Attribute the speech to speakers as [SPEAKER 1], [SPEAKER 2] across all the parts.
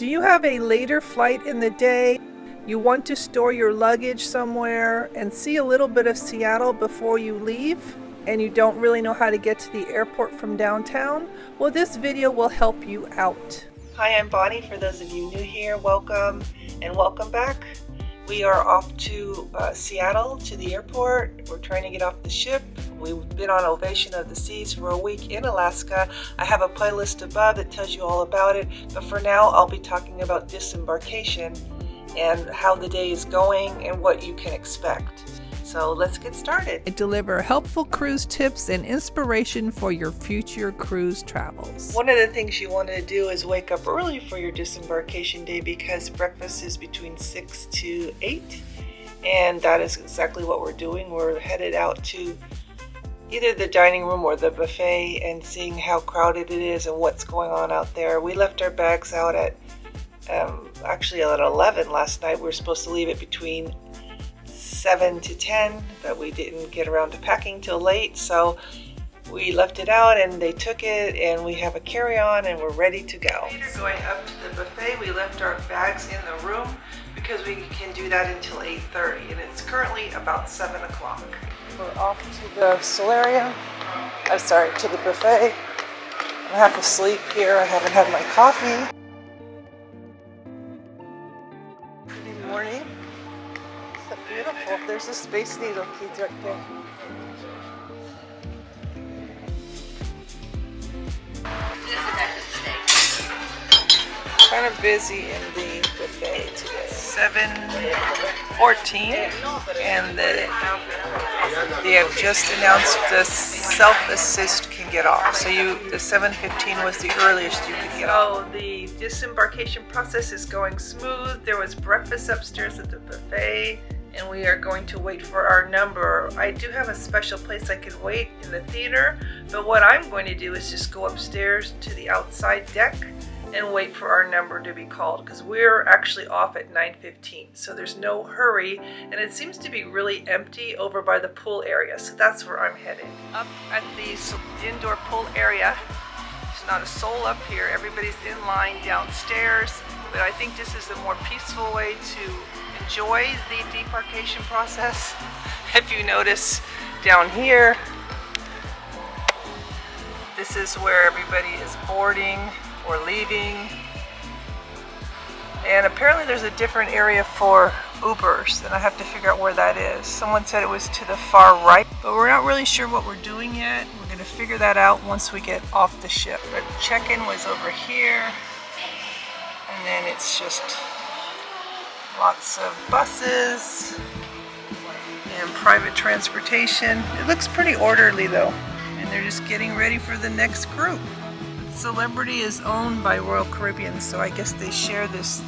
[SPEAKER 1] Do you have a later flight in the day? You want to store your luggage somewhere and see a little bit of Seattle before you leave, and you don't really know how to get to the airport from downtown? Well, this video will help you out. Hi, I'm Bonnie. For those of you new here, welcome and welcome back. We are off to Seattle, to the airport. We're trying to get off the ship. We've been on Ovation of the Seas for a week in Alaska. I have a playlist above that tells you all about it, but for now I'll be talking about disembarkation and how the day is going and what you can expect. So let's get started. I deliver helpful cruise tips and inspiration for your future cruise travels. One of the things you want to do is wake up early for your disembarkation day because breakfast is between 6 to 8, and that is exactly what we're doing. We're headed out to either the dining room or the buffet and seeing how crowded it is and what's going on out there. We left our bags out at actually at 11 last night. We were supposed to leave it between 7 to 10, but we didn't get around to packing till late, so we left it out and they took it, and we have a carry-on and we're ready to go. Going up to the buffet, we left our bags in the room because we can do that until 8:30, and it's currently about 7 o'clock. We're off to the solarium, to the buffet. I'm half asleep here. I haven't had my coffee. Good morning. So beautiful. There's a Space Needle Keith right there. Kind of busy in the buffet today. 7:14, and they have just announced the self-assist can get off. So the 7:15 was the earliest you could get off. So the disembarkation process is going smooth. There was breakfast upstairs at the buffet, and we are going to wait for our number. I do have a special place I can wait in the theater, but what I'm going to do is just go upstairs to the outside deck and wait for our number to be called, because we're actually off at 9:15, so there's no hurry, and it seems to be really empty over by the pool area, so that's where I'm headed. Up at the indoor pool area, there's not a soul up here. Everybody's in line downstairs, but I think this is a more peaceful way to enjoy the debarkation process. If you notice down here, this is where everybody is boarding or leaving, and apparently there's a different area for Ubers, and I have to figure out where that is. Someone said it was to the far right, but we're not really sure what we're doing yet. We're going to figure that out once we get off the ship. But check-in was over here, and then it's just lots of buses and private transportation. It looks pretty orderly though, and they're just getting ready for the next group. Celebrity is owned by Royal Caribbean, so I guess they share this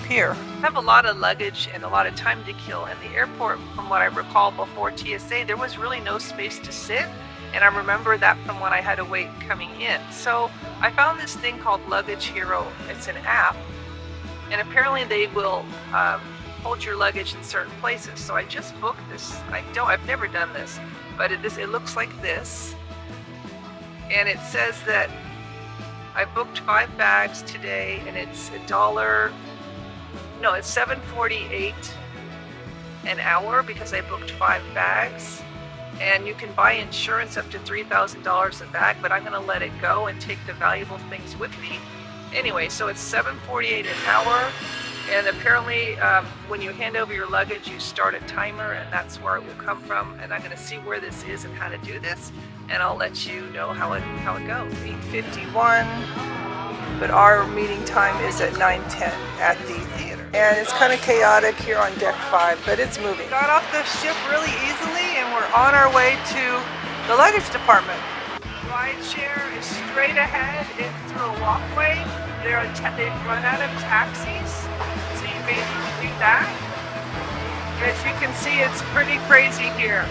[SPEAKER 1] pier. I have a lot of luggage and a lot of time to kill, and the airport, from what I recall before TSA, there was really no space to sit, and I remember that from when I had to wait coming in. So I found this thing called Luggage Hero. It's an app, and apparently they will hold your luggage in certain places. So I just booked this. I've never done this, but it looks like this. And it says that I booked 5 bags today, and it's $7.48 an hour because I booked 5 bags. And you can buy insurance up to $3,000 a bag, but I'm going to let it go and take the valuable things with me. Anyway, so it's $7.48 an hour, and apparently when you hand over your luggage, you start a timer, and that's where it will come from. And I'm going to see where this is and how to do this, and I'll let you know how it goes. 8:51, but our meeting time is at 9:10 at the theater. And it's kind of chaotic here on deck 5, but it's moving. Got off the ship really easily, and we're on our way to the luggage department. Rideshare is straight ahead in through a walkway. They've run out of taxis, so you may need to do that. As you can see, it's pretty crazy here.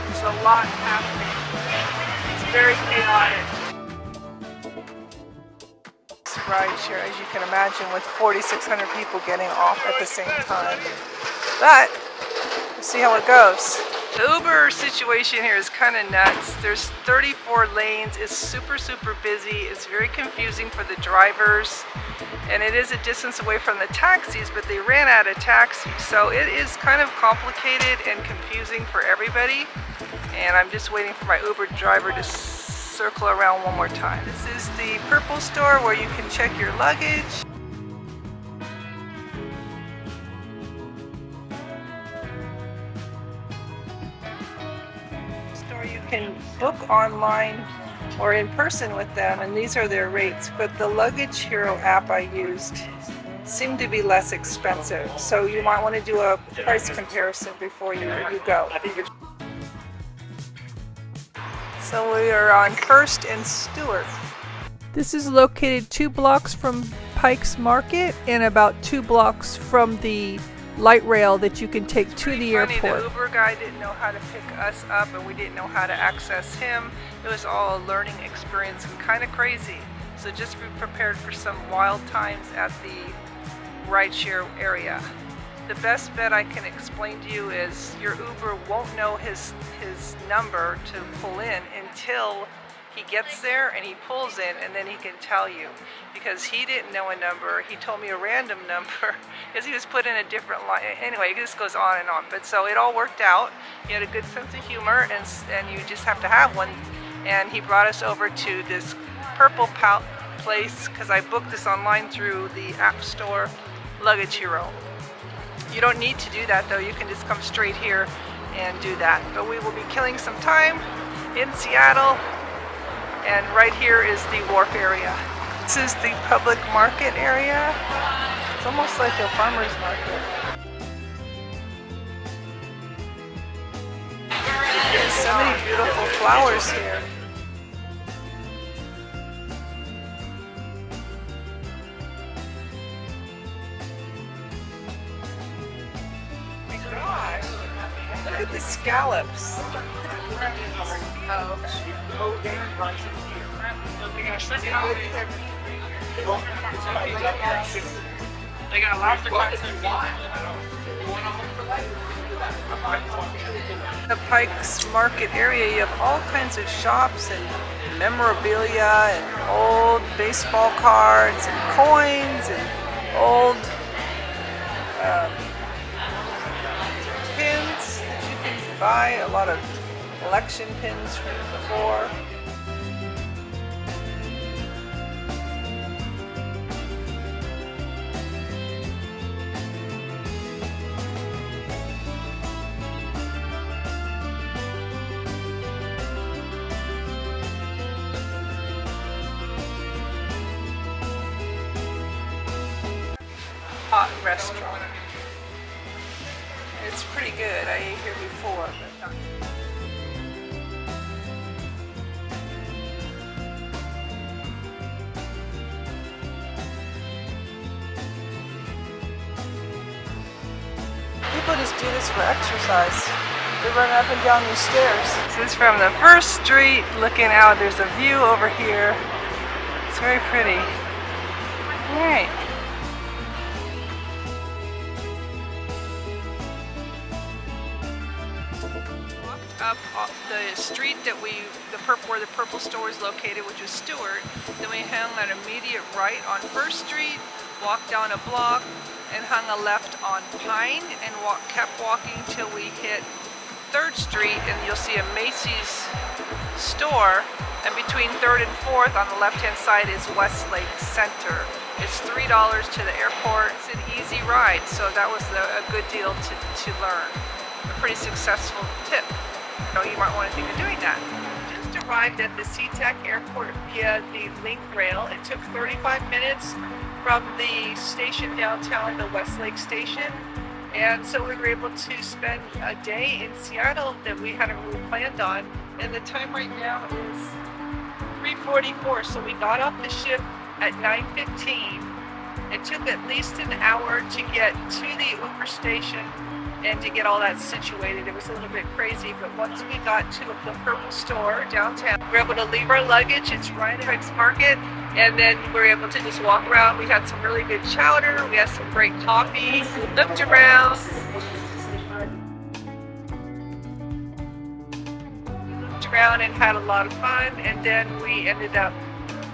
[SPEAKER 1] There's a lot happening. It's very chaotic. This rideshare, as you can imagine, with 4,600 people getting off at the same time. But we'll see how it goes. The Uber situation here is kind of nuts. There's 34 lanes. It's super busy. It's very confusing for the drivers. And it is a distance away from the taxis, but they ran out of taxis. So it is kind of complicated and confusing for everybody. And I'm just waiting for my Uber driver to circle around one more time. This is the purple store where you can check your luggage. Store you can book online or in person with them, and these are their rates. But the Luggage Hero app I used seemed to be less expensive, so you might want to do a price comparison before you go. So we are on First and Stewart. This is located 2 blocks from Pike's Market and about 2 blocks from the light rail that you can take to the airport. The Uber guy didn't know how to pick us up, and we didn't know how to access him. It was all a learning experience and kind of crazy. So just be prepared for some wild times at the rideshare area. The best bet I can explain to you is your Uber won't know his number to pull in until he gets there and he pulls in, and then he can tell you, because he didn't know a number. He told me a random number because he was put in a different line. Anyway, this goes on and on, but so it all worked out. He had a good sense of humor, and you just have to have one. And he brought us over to this purple place because I booked this online through the app store, Luggage Hero. You don't need to do that though. You can just come straight here and do that. But we will be killing some time in Seattle. And right here is the wharf area. This is the public market area. It's almost like a farmer's market. There's so many beautiful flowers here. My gosh, look at the scallops.
[SPEAKER 2] They got lobster class.
[SPEAKER 1] The Pike's Market area, you have all kinds of shops and memorabilia and old baseball cards and coins and old pins that you can buy. A lot of collection pins from before. Hot restaurant. It's pretty good. I ate here before, but not. People just do this for exercise. They run up and down these stairs. This is from the first street looking out. There's a view over here. It's very pretty. All right. Up the street that where the purple store is located, which is Stewart. Then we hung an immediate right on First Street, walked down a block, and hung a left on Pine, and kept walking till we hit 3rd Street, and you'll see a Macy's store. And between 3rd and 4th on the left-hand side is Westlake Center. It's $3 to the airport. It's an easy ride, so that was a good deal to learn. A pretty successful tip. You might want to think of doing that. Just arrived at the SEATAC airport via the link rail. It took 35 minutes from the station downtown, the Westlake station. And so we were able to spend a day in Seattle that we hadn't really planned on. And the time right now is 3:44. So we got off the ship at 9:15. It took at least an hour to get to the Uber station and to get all that situated. It was a little bit crazy, but once we got to the purple store downtown, we were able to leave our luggage. It's right at Pike's Market, and then we were able to just walk around. We had some really good chowder. We had some great coffee. We looked around. And had a lot of fun, and then we ended up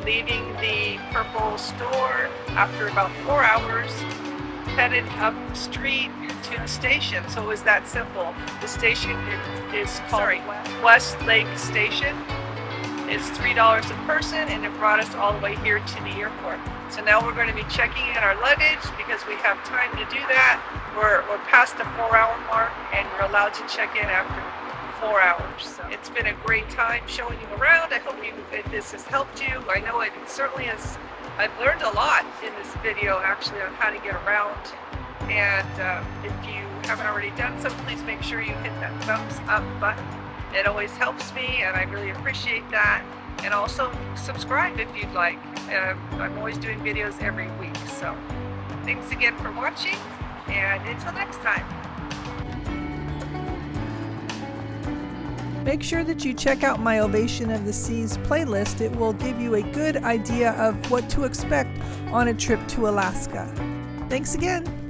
[SPEAKER 1] leaving the purple store after about 4 hours, headed up the street to the station. So it was that simple. The station is called West Lake Station. It's $3 a person, and it brought us all the way here to the airport. So now we're going to be checking in our luggage because we have time to do that. We're past the 4-hour mark, and we're allowed to check in after 4 hours. So it's been a great time showing you around. I hope this has helped you. I know it certainly has. I've learned a lot in this video actually on how to get around. And if you haven't already done so, please make sure you hit that thumbs up button. It always helps me, and I really appreciate that. And also subscribe if you'd like. I'm always doing videos every week. So thanks again for watching, and until next time. Make sure that you check out my Ovation of the Seas playlist. It will give you a good idea of what to expect on a trip to Alaska. Thanks again.